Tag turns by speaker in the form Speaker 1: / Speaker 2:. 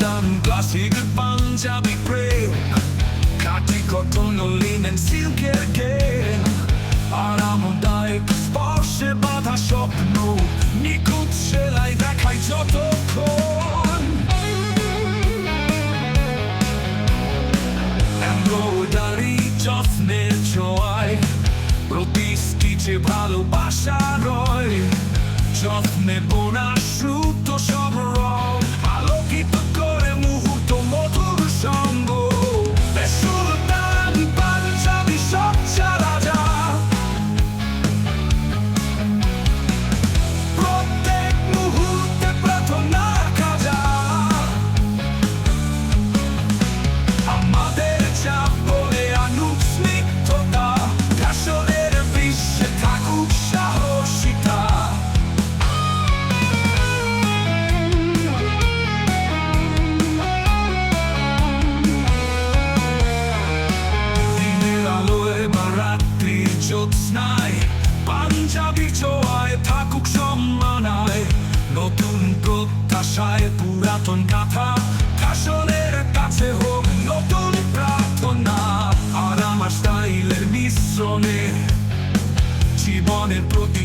Speaker 1: Modern classic panjabi প্রেম, খাঁটি cotton ও linen সিল্কের game, আরামদায়ক স্পর্শে বাঁধা স্বপ্ন, নিখুঁত সেলাই দেখায় যতক্ষণ। এমব্রয়ডারি যত্নের ছোঁয়ায় প্রতি স্টিচে ভালোবাসা রয়, যত্নে বোনা সুতো সব রং আলোকিত করে মুহূর্ত মধুর সঙ্গ। সুলতান পাঞ্জাবি সচ্চা রাজা, প্রত্যেক মুহূর্তে প্রার্থনা কাজা। আমাদের চাপ বলে আনুক স্নিগ্ধতা, ফ্যাশনের বিশ্বে থাকুক সাহসিতা। জ্যোৎস্নায় পাঞ্জাবি ছোঁয়ায় থাকুক সম্মানায়, নতুন প্রত্যাশায় পুরাতন গাথা, ফ্যাশনের কাছে হোক নতুন প্রার্থনা। আর আমার স্টাইলের মিশ্রণে জীবনের প্রতি